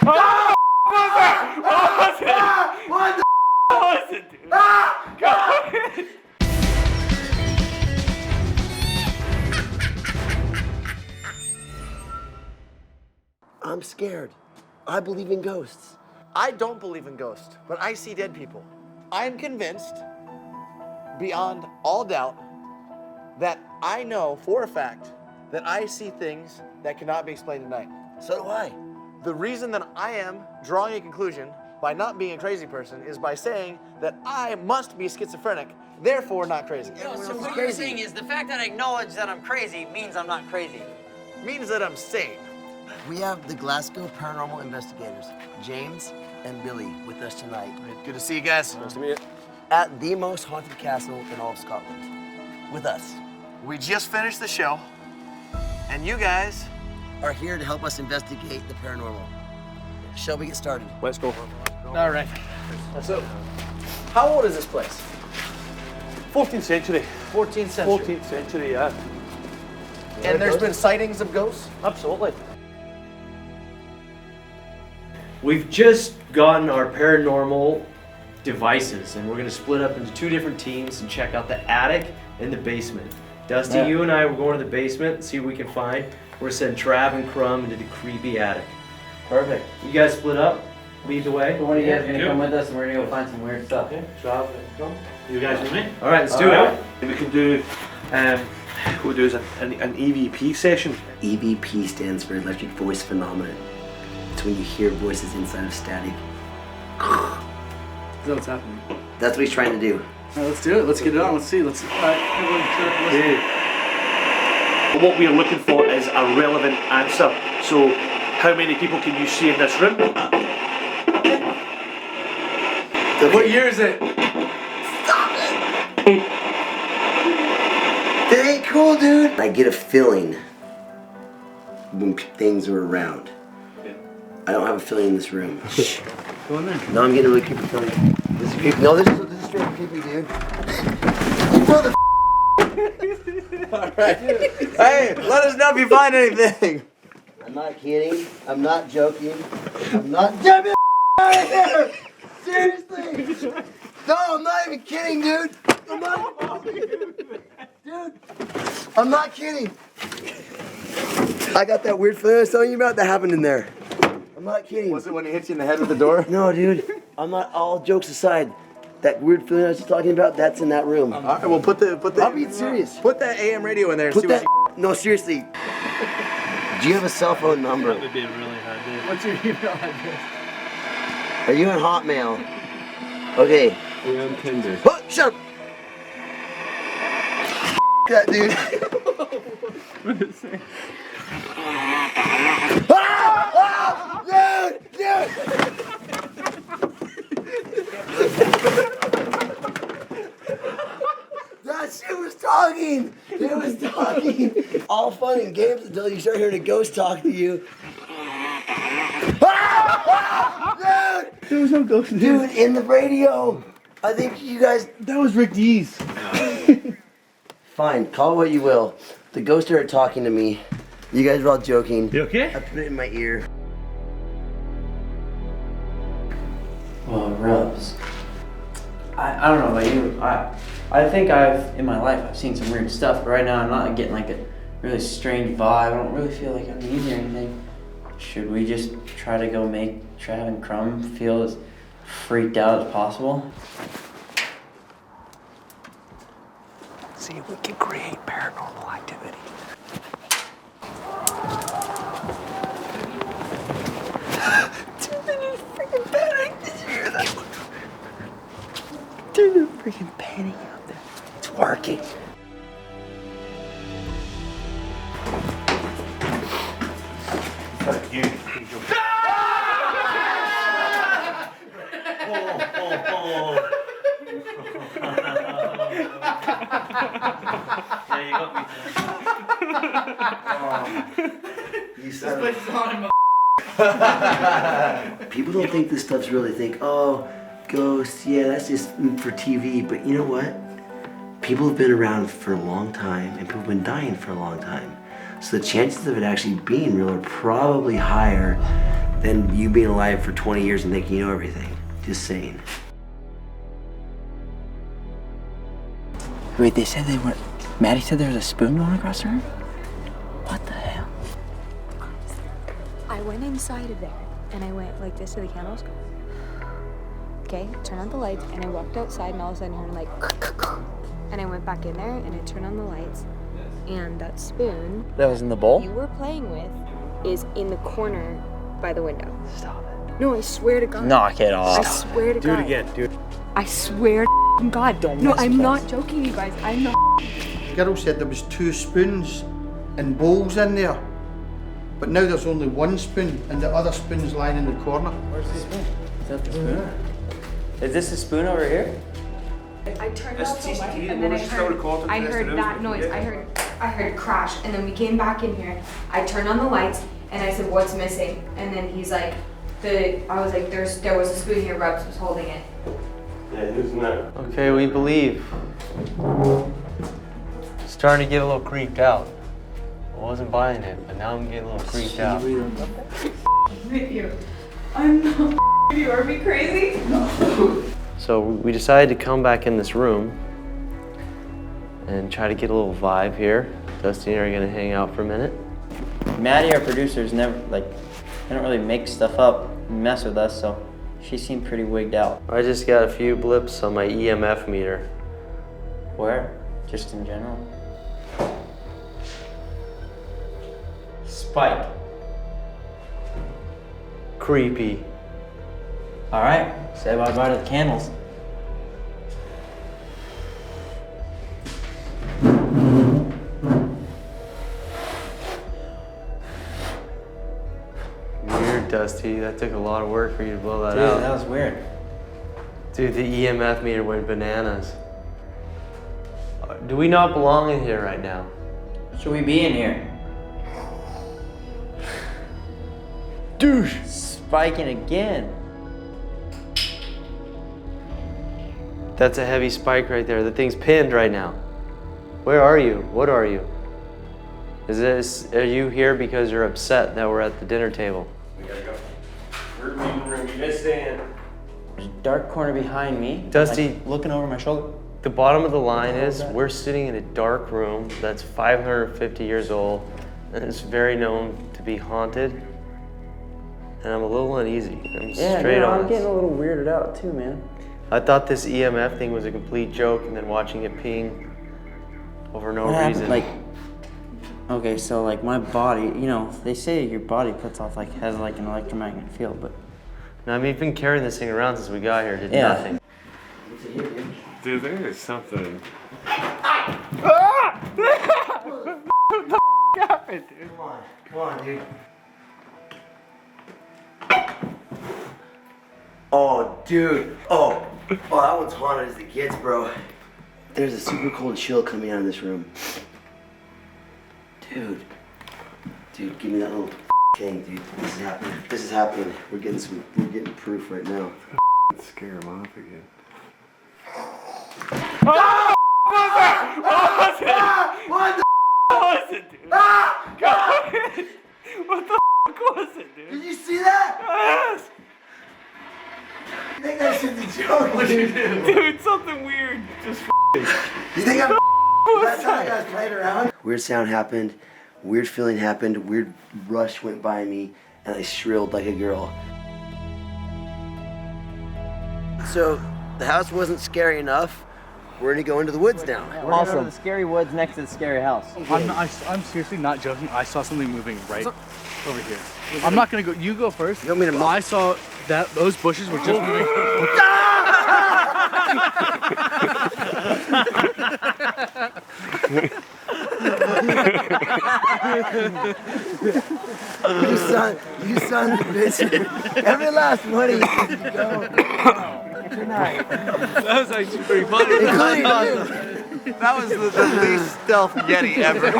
Oh! What the was it, dude? God. I'm scared. I believe in ghosts. I don't believe in ghosts, but I see dead people. I am convinced, beyond all doubt, that I know for a fact that I see things that cannot be explained at night. So do I. The reason that I am drawing a conclusion by not being a crazy person is by saying that I must be schizophrenic, therefore not crazy. So what you're saying is the fact that I acknowledge that I'm crazy means I'm not crazy. Means that I'm sane. We have the Glasgow paranormal investigators, James and Billy, with us tonight. Good to see you guys. Nice to meet you. At the most haunted castle in all of Scotland. With us. We just finished the show, and you guys are here to help us investigate the paranormal. Shall we get started? Let's go. All right. So, how old is this place? 14th century. 14th century. 14th century, yeah. And there's been sightings of ghosts? Absolutely. We've just gotten our paranormal devices, and we're gonna split up into 2 different teams and check out the attic and the basement. Dusty, you and I will go into the basement, see what we can find. We're gonna send Trav and Crum into the creepy attic. Perfect. You guys split up, lead the way. So one of you guys are gonna come with us and we're gonna go find some weird stuff. Okay, Trav and Crum. You guys with me? All right, let's do it. We can do, what we'll do is an EVP session. EVP stands for electric voice phenomenon. It's when you hear voices inside of static. Is that what's happening? That's what he's trying to do. All right, let's do it. Let's get it on. Let's see. Let's. All right, everyone, listen. What we are looking for is a relevant answer. So, how many people can you see in this room? Okay. What year is it? That ain't cool, dude. I get a feeling when things are around. I don't have a feeling in this room. Shh. Go in there. No, I'm getting a really creepy feeling. This is creepy. No, this is straight creepy, dude. You mother. Alright. Hey, let us know if you find anything. I'm not kidding. I'm not joking. I'm not. Get me out of here! Seriously! No, I'm not even kidding, dude. I'm not. Dude, I'm not kidding. I got that weird feeling I was telling you about that happened in there. I'm not kidding. Was it when he hit you in the head with the door? No, dude. I'm not. All jokes aside, that weird feeling I was talking about, that's in that room. All right, well put the. I'm being serious. Put that AM radio in there and Put see that. what No, seriously. Do you have a cell phone number? That would be a really hard day. What's your email address? Are you in Hotmail? Okay. Yeah, I'm Tinder. Oh, shut up. That dude. What is it? Dude! That shit was talking! It was talking! All fun and games until you start hearing a ghost talk to you. Dude! There was no ghost in Dude, in the radio! I think you guys... That was Rick D's. Fine, call it what you will. The ghost started talking to me. You guys were all joking. You okay? I put it in my ear. Well, Rubs. I don't know about you. I think in my life I've seen some weird stuff, but right now I'm not getting like a really strange vibe. I don't really feel like I'm uneasy or anything. Should we just try to go make Trav and Crum feel as freaked out as possible? See if we can create paranormal activity. Dude, they're freaking panicking. Did you hear that? Dude, they're freaking panicking out there. It's working. You. Yeah, you got me. You said People don't think this stuff's real. They think, oh, ghosts, yeah, that's just for TV. But you know what? People have been around for a long time, and people have been dying for a long time. So the chances of it actually being real are probably higher than you being alive for 20 years and thinking you know everything. Just saying. Wait, they said they were. Maddie said there was a spoon going across the room? What the hell? I went inside of there and I went like this to the candles. Okay, turn on the lights, and I walked outside and all of a sudden I heard like and I went back in there and I turned on the lights, and that spoon That was in the bowl? you were playing with is in the corner by the window. Stop it. No, I swear to God. Knock it off. I swear to God. Do it again, dude. I swear to God. No, I'm not joking, you guys. I'm not. Girl said there was 2 spoons and bowls in there, but now there's only 1 spoon and the other spoon's lying in the corner. Where's the spoon? Is that the spoon? Is this the spoon over here? I turned off the light and then I heard that noise. I heard crash, and then we came back in here. I turned on the lights and I said, "What's missing?" And then he's like, I was like, there was a spoon here. Rubs was holding it. Yeah, who's not? Okay, we believe. Starting to get a little creeped out. I wasn't buying it, but now I'm getting a little creeped out. With you. I'm not with you. Are we crazy? So we decided to come back in this room and try to get a little vibe here. Dusty and I are gonna hang out for a minute. Maddie, our producer's never, like, they don't really make stuff up and mess with us, so she seemed pretty wigged out. I just got a few blips on my EMF meter. Where? Just in general? Spike. Creepy. All right, say bye-bye to the candles. Weird, Dusty. That took a lot of work for you to blow that Dude, out. that was weird. Dude, the EMF meter went bananas. Do we not belong in here right now? Should we be in here? Douche! Spiking again. That's a heavy spike right there. The thing's pinned right now. Where are you? What are you? Are you here because you're upset that we're at the dinner table? We gotta go. We're leaving the room. You guys stay in. There's a dark corner behind me. Dusty, like, looking over my shoulder. the bottom of the line is we're sitting in a dark room that's 550 years old and it's very known to be haunted. And I'm a little uneasy. I'm straight honest. I'm getting a little weirded out too, man. I thought this EMF thing was a complete joke, and then watching it ping over no reason. Like, okay, so like my body, you know, they say your body has like an electromagnetic field, but. Now, I mean, you've been carrying this thing around since we got here, did Yeah. nothing. Dude, there is something. Come on, dude. Oh, dude. Oh, that one's haunted as it gets, bro. There's a super cold chill coming out of this room. Dude, give me that little thing, dude. This is happening. This is happening. We're getting proof right now. Scare him off again. What the was it, dude? God. What the was it, dude? Did you see that? Yes! You think that shit's a joke, dude? Dude, something weird just You think I'm that's how you guys played around? Weird sound happened, weird feeling happened, weird rush went by me, and I shrilled like a girl. So, the house wasn't scary enough. We're gonna go into the woods now. We're gonna go to the scary woods next to the scary house. I'm seriously not joking. I saw something moving right over here. I'm not gonna go. You go first. You want me to I saw that those bushes were just moving. You son of a bitch. Every last one of you can go. Tonight. That was actually pretty funny. Including you. That was the least stealth Yeti ever.